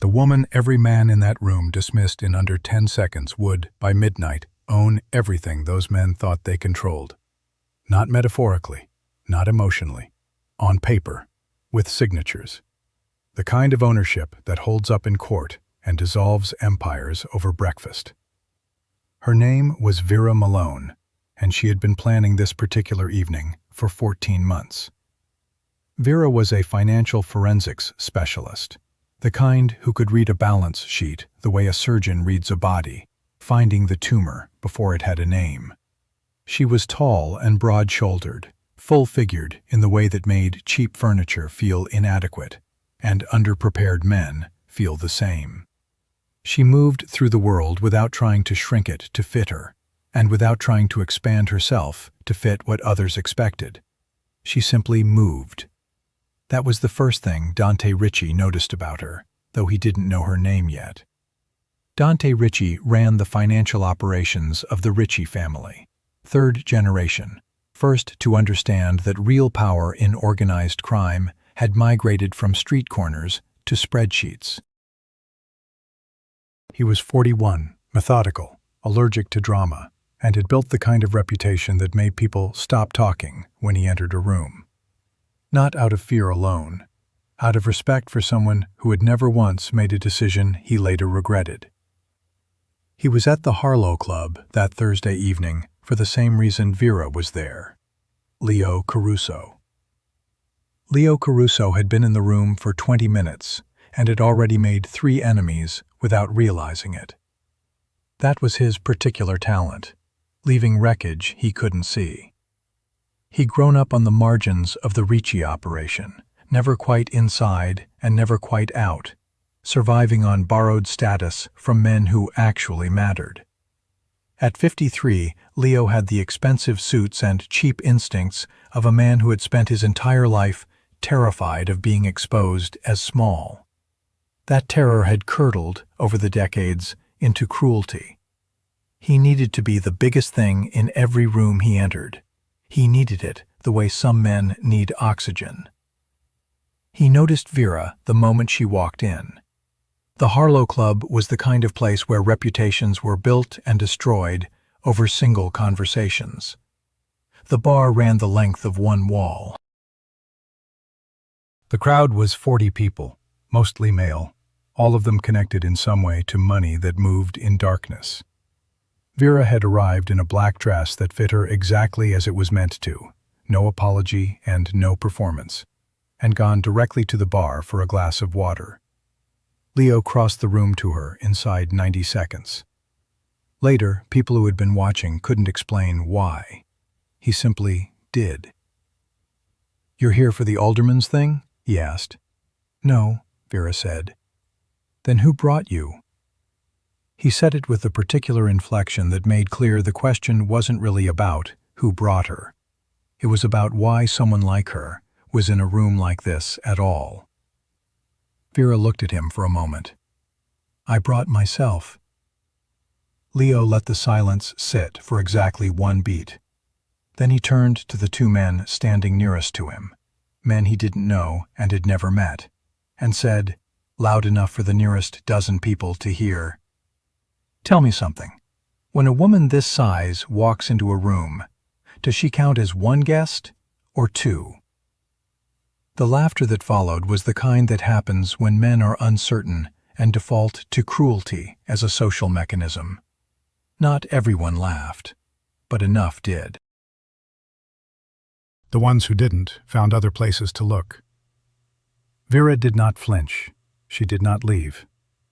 The woman every man in that room dismissed in under 10 seconds would, by midnight, own everything those men thought they controlled. Not metaphorically, not emotionally, on paper, with signatures. The kind of ownership that holds up in court and dissolves empires over breakfast. Her name was Vera Malone, and she had been planning this particular evening for 14 months. Vera was a financial forensics specialist, the kind who could read a balance sheet the way a surgeon reads a body, finding the tumor before it had a name. She was tall and broad-shouldered, full-figured in the way that made cheap furniture feel inadequate, and underprepared men feel the same. She moved through the world without trying to shrink it to fit her, and without trying to expand herself to fit what others expected. She simply moved. That was the first thing Dante Ricci noticed about her, though he didn't know her name yet. Dante Ricci ran the financial operations of the Ricci family, third generation, first to understand that real power in organized crime had migrated from street corners to spreadsheets. He was 41, methodical, allergic to drama, and had built the kind of reputation that made people stop talking when he entered a room. Not out of fear alone, out of respect for someone who had never once made a decision he later regretted. He was at the Harlow Club that Thursday evening for the same reason Vera was there. Leo Caruso. Leo Caruso had been in the room for 20 minutes and had already made 3 enemies without realizing it. That was his particular talent, leaving wreckage he couldn't see. He'd grown up on the margins of the Ricci operation, never quite inside and never quite out, surviving on borrowed status from men who actually mattered. At 53, Leo had the expensive suits and cheap instincts of a man who had spent his entire life terrified of being exposed as small. That terror had curdled, over the decades, into cruelty. He needed to be the biggest thing in every room he entered. He needed it the way some men need oxygen. He noticed Vera the moment she walked in. The Harlow Club was the kind of place where reputations were built and destroyed over single conversations. The bar ran the length of one wall. The crowd was 40 people, mostly male, all of them connected in some way to money that moved in darkness. Vera had arrived in a black dress that fit her exactly as it was meant to, no apology and no performance, and gone directly to the bar for a glass of water. Leo crossed the room to her inside 90 seconds. Later, people who had been watching couldn't explain why. He simply did. "You're here for the alderman's thing?" he asked. "No," Vera said. "Then who brought you?" He said it with a particular inflection that made clear the question wasn't really about who brought her. It was about why someone like her was in a room like this at all. Vera looked at him for a moment. "I brought myself." Leo let the silence sit for exactly 1 beat. Then he turned to the 2 men standing nearest to him, men he didn't know and had never met, and said, loud enough for the nearest dozen people to hear, "Tell me something. When a woman this size walks into a room, does she count as 1 guest or 2? The laughter that followed was the kind that happens when men are uncertain and default to cruelty as a social mechanism. Not everyone laughed, but enough did. The ones who didn't found other places to look. Vera did not flinch. She did not leave.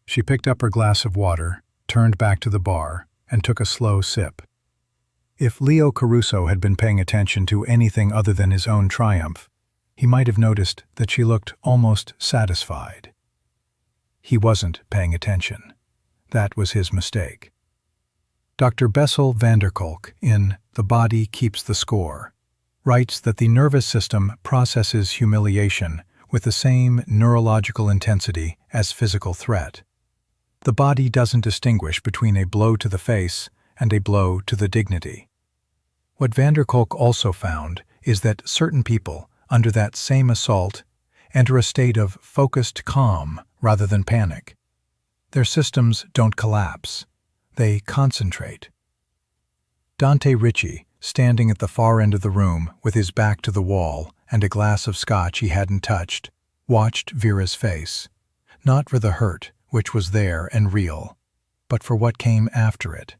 She picked up her glass of water, turned back to the bar, and took a slow sip. If Leo Caruso had been paying attention to anything other than his own triumph, he might have noticed that she looked almost satisfied. He wasn't paying attention. That was his mistake. Dr. Bessel van der Kolk, in The Body Keeps the Score, writes that the nervous system processes humiliation with the same neurological intensity as physical threat. The body doesn't distinguish between a blow to the face and a blow to the dignity. What van der Kolk also found is that certain people, under that same assault, enter a state of focused calm rather than panic, Their systems don't collapse. They concentrate. Dante Ricci, standing at the far end of the room with his back to the wall and a glass of scotch he hadn't touched, watched Vera's face, not for the hurt, which was there and real, but for what came after it.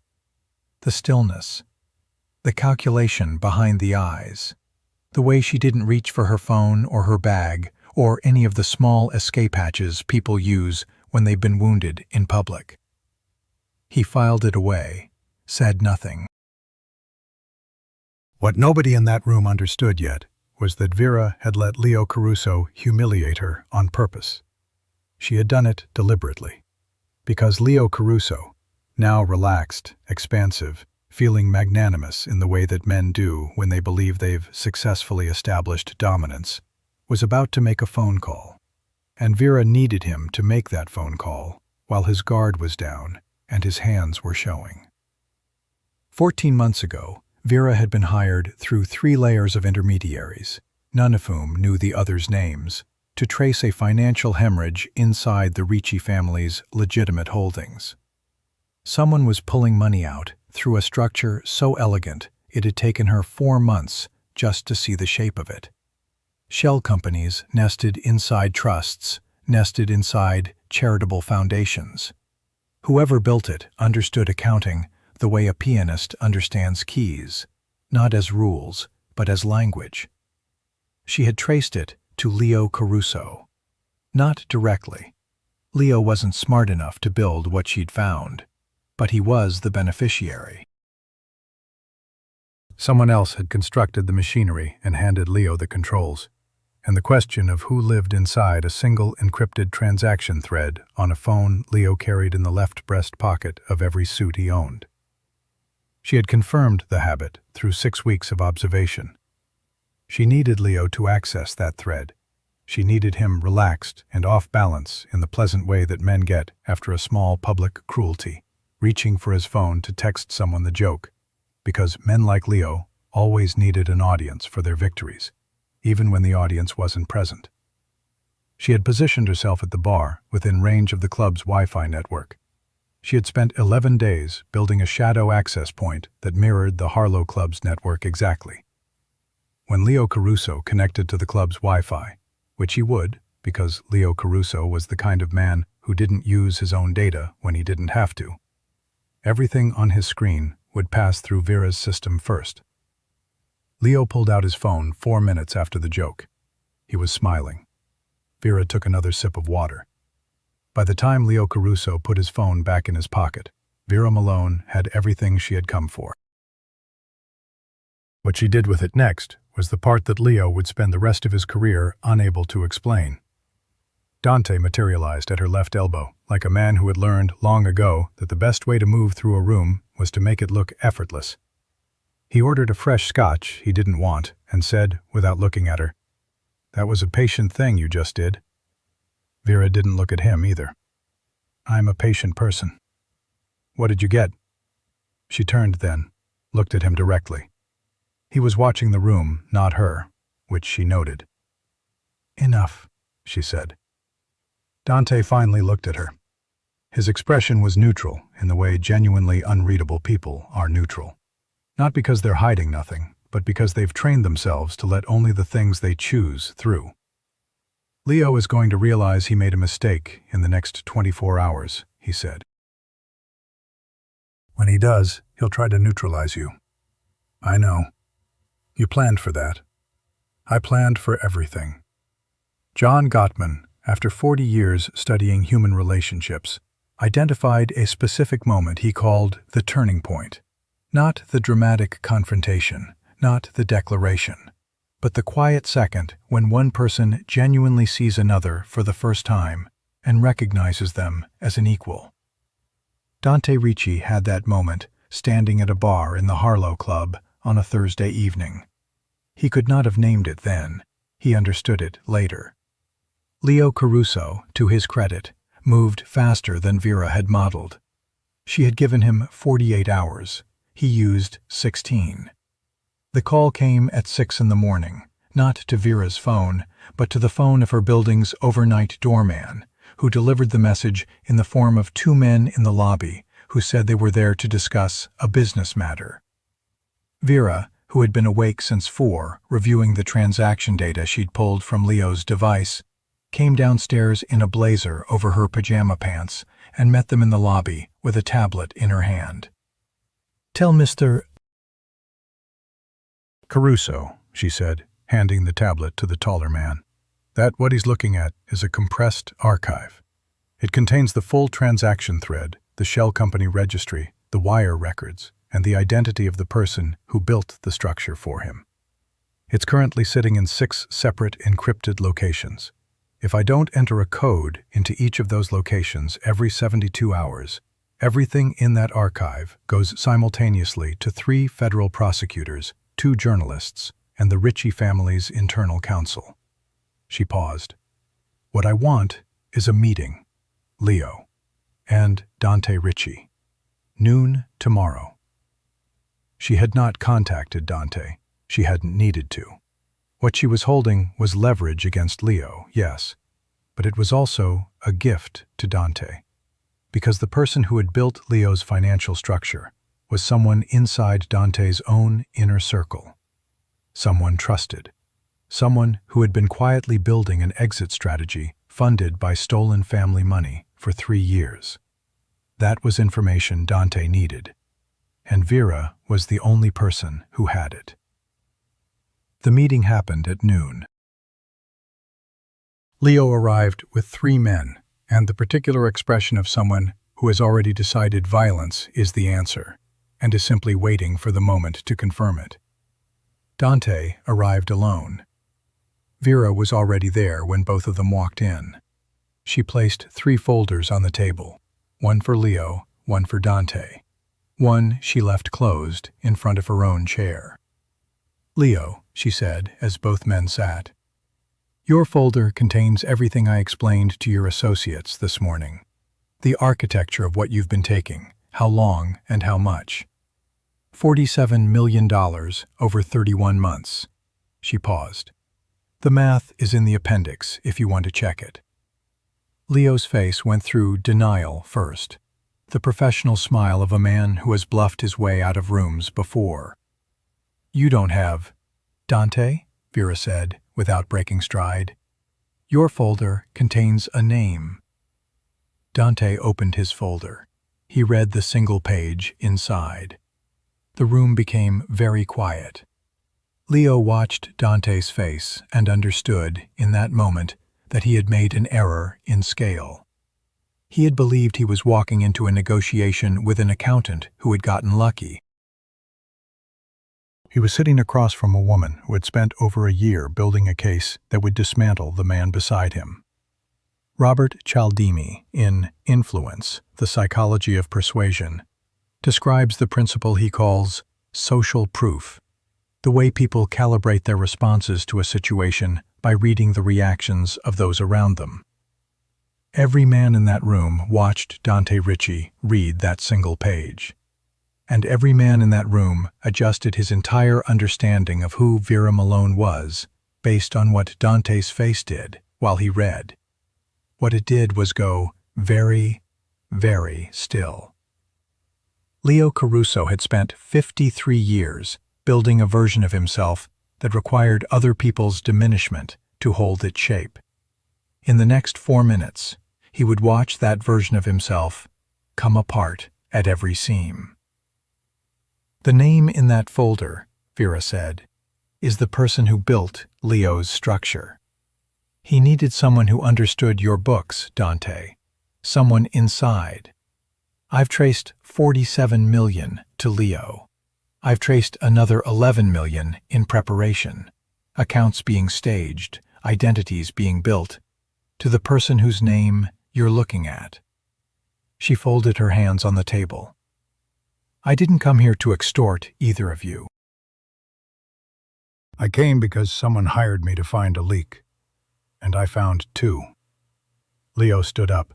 The stillness, the calculation behind the eyes, the way she didn't reach for her phone or her bag or any of the small escape hatches people use when they've been wounded in public. He filed it away, said nothing. What nobody in that room understood yet was that Vera had let Leo Caruso humiliate her on purpose. She had done it deliberately. Because Leo Caruso, now relaxed, expansive, feeling magnanimous in the way that men do when they believe they've successfully established dominance, was about to make a phone call. And Vera needed him to make that phone call while his guard was down and his hands were showing. 14 months ago, Vera had been hired through 3 layers of intermediaries, none of whom knew the other's names, to trace a financial hemorrhage inside the Ricci family's legitimate holdings. Someone was pulling money out through a structure so elegant it had taken her 4 months just to see the shape of it. Shell companies nested inside trusts, nested inside charitable foundations. Whoever built it understood accounting the way a pianist understands keys, not as rules, but as language. She had traced it to Leo Caruso. Not directly. Leo wasn't smart enough to build what she'd found, but he was the beneficiary. Someone else had constructed the machinery and handed Leo the controls, and the question of who lived inside a single encrypted transaction thread on a phone Leo carried in the left breast pocket of every suit he owned. She had confirmed the habit through 6 weeks of observation. She needed Leo to access that thread. She needed him relaxed and off balance in the pleasant way that men get after a small public cruelty, reaching for his phone to text someone the joke, because men like Leo always needed an audience for their victories, even when the audience wasn't present. She had positioned herself at the bar within range of the club's Wi-Fi network. She had spent 11 days building a shadow access point that mirrored the Harlow Club's network exactly. When Leo Caruso connected to the club's Wi-Fi, which he would, because Leo Caruso was the kind of man who didn't use his own data when he didn't have to, everything on his screen would pass through Vera's system first. Leo pulled out his phone 4 minutes after the joke. He was smiling. Vera took another sip of water. By the time Leo Caruso put his phone back in his pocket, Vera Malone had everything she had come for. What she did with it next was the part that Leo would spend the rest of his career unable to explain. Dante materialized at her left elbow, like a man who had learned long ago that the best way to move through a room was to make it look effortless. He ordered a fresh scotch he didn't want and said, without looking at her, "That was a patient thing you just did." Vera didn't look at him either. "I'm a patient person." "What did you get?" She turned then, looked at him directly. He was watching the room, not her, which she noted. "Enough," she said. Dante finally looked at her. His expression was neutral in the way genuinely unreadable people are neutral. Not because they're hiding nothing, but because they've trained themselves to let only the things they choose through. "Leo is going to realize he made a mistake in the next 24 hours, he said. "When he does, he'll try to neutralize you." "I know. You planned for that. I planned for everything." John Gottman, after 40 years studying human relationships, identified a specific moment he called the turning point. Not the dramatic confrontation, not the declaration, but the quiet second when one person genuinely sees another for the first time and recognizes them as an equal. Dante Ricci had that moment standing at a bar in the Harlow Club on a Thursday evening. He could not have named it then. He understood it later. Leo Caruso, to his credit, moved faster than Vera had modeled. She had given him 48 hours. He used 16. The call came at 6 in the morning, not to Vera's phone, but to the phone of her building's overnight doorman, who delivered the message in the form of two men in the lobby who said they were there to discuss a business matter. Vera, who had been awake since 4, reviewing the transaction data she'd pulled from Leo's device, came downstairs in a blazer over her pajama pants and met them in the lobby with a tablet in her hand. "Tell Mr. Caruso," she said, handing the tablet to the taller man, "that what he's looking at is a compressed archive. It contains the full transaction thread, the shell company registry, the wire records, and the identity of the person who built the structure for him. It's currently sitting in 6 separate encrypted locations. If I don't enter a code into each of those locations every 72 hours, everything in that archive goes simultaneously to 3 federal prosecutors, 2 journalists, and the Ritchie family's internal counsel." She paused. "What I want is a meeting. Leo and Dante Ritchie. Noon tomorrow." She had not contacted Dante. She hadn't needed to. What she was holding was leverage against Leo, yes, but it was also a gift to Dante, because the person who had built Leo's financial structure was someone inside Dante's own inner circle. Someone trusted. Someone who had been quietly building an exit strategy funded by stolen family money for 3 years. That was information Dante needed, and Vera was the only person who had it. The meeting happened at noon. Leo arrived with 3 men, and the particular expression of someone who has already decided violence is the answer, and is simply waiting for the moment to confirm it. Dante arrived alone. Vera was already there when both of them walked in. She placed 3 folders on the table, one for Leo, one for Dante. One she left closed in front of her own chair. "Leo," she said as both men sat, "your folder contains everything I explained to your associates this morning. The architecture of what you've been taking, how long and how much. $47 million over 31 months. She paused. "The math is in the appendix if you want to check it." Leo's face went through denial first, the professional smile of a man who has bluffed his way out of rooms before. "You don't have Dante," Vera said, without breaking stride. "Your folder contains a name." Dante opened his folder. He read the single page inside. The room became very quiet. Leo watched Dante's face and understood, in that moment, that he had made an error in scale. He had believed he was walking into a negotiation with an accountant who had gotten lucky. He was sitting across from a woman who had spent over a year building a case that would dismantle the man beside him. Robert Cialdini, in Influence, The Psychology of Persuasion, describes the principle he calls social proof, the way people calibrate their responses to a situation by reading the reactions of those around them. Every man in that room watched Dante Ritchie read that single page. And every man in that room adjusted his entire understanding of who Vera Malone was based on what Dante's face did while he read. What it did was go very, very still. Leo Caruso had spent 53 years building a version of himself that required other people's diminishment to hold its shape. In the next 4 minutes, he would watch that version of himself come apart at every seam. "The name in that folder," Vera said, "is the person who built Leo's structure. He needed someone who understood your books, Dante, someone inside. I've traced 47 million to Leo. I've traced another 11 million in preparation, accounts being staged, identities being built, to the person whose name you're looking at." She folded her hands on the table. "I didn't come here to extort either of you. I came because someone hired me to find a leak, and I found 2. Leo stood up.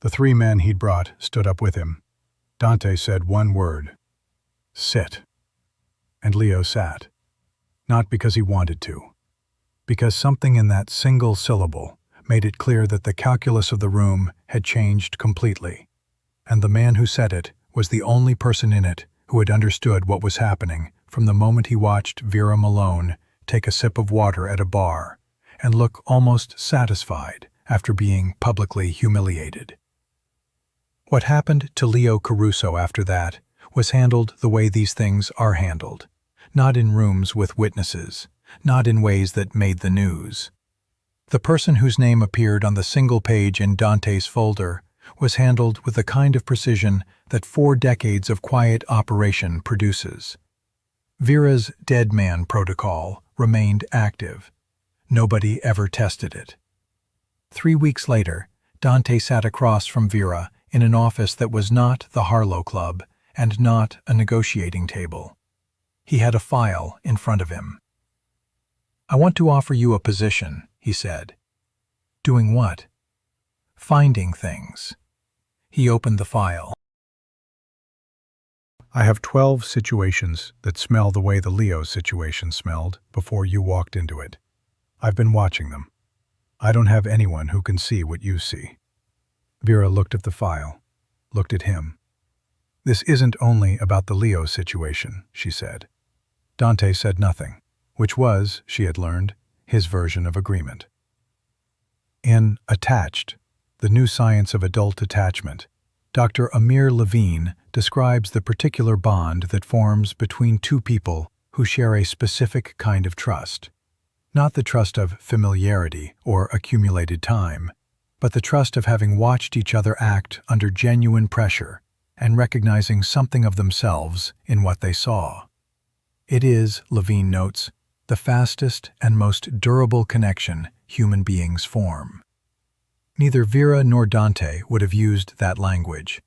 The 3 men he'd brought stood up with him. Dante said one word: "Sit." And Leo sat. Not because he wanted to, because something in that single syllable made it clear that the calculus of the room had changed completely, and the man who said it was the only person in it who had understood what was happening from the moment he watched Vera Malone take a sip of water at a bar and look almost satisfied after being publicly humiliated. What happened to Leo Caruso after that was handled the way these things are handled, not in rooms with witnesses, not in ways that made the news. The person whose name appeared on the single page in Dante's folder was handled with the kind of precision that 4 decades of quiet operation produces. Vera's dead man protocol remained active. Nobody ever tested it. 3 weeks later, Dante sat across from Vera in an office that was not the Harlow Club and not a negotiating table. He had a file in front of him. "I want to offer you a position," he said. "Doing what?" "Finding things." He opened the file. "I have 12 situations that smell the way the Leo situation smelled before you walked into it. I've been watching them. I don't have anyone who can see what you see." Vera looked at the file, looked at him. "This isn't only about the Leo situation," she said. Dante said nothing, which was, she had learned, his version of agreement. In Attached, The New Science of Adult Attachment, Dr. Amir Levine describes the particular bond that forms between two people who share a specific kind of trust. Not the trust of familiarity or accumulated time, but the trust of having watched each other act under genuine pressure and recognizing something of themselves in what they saw. It is, Levine notes, the fastest and most durable connection human beings form. Neither Vera nor Dante would have used that language,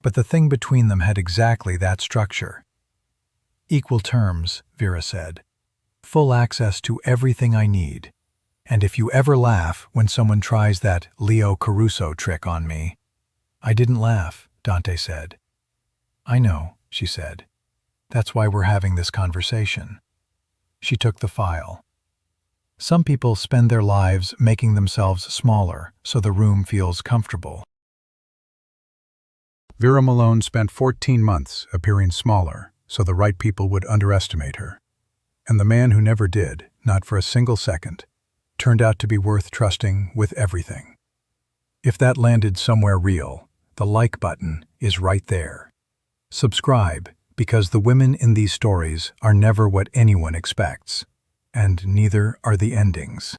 but the thing between them had exactly that structure. "Equal terms," Vera said. "Full access to everything I need. And if you ever laugh when someone tries that Leo Caruso trick on me—" "I didn't laugh," Dante said. "I know," she said. "That's why we're having this conversation." She took the file. "Some people spend their lives making themselves smaller so the room feels comfortable." Vera Malone spent 14 months appearing smaller so the right people would underestimate her. And the man who never did, not for a single second, turned out to be worth trusting with everything. If that landed somewhere real, the like button is right there. Subscribe, because the women in these stories are never what anyone expects, and neither are the endings.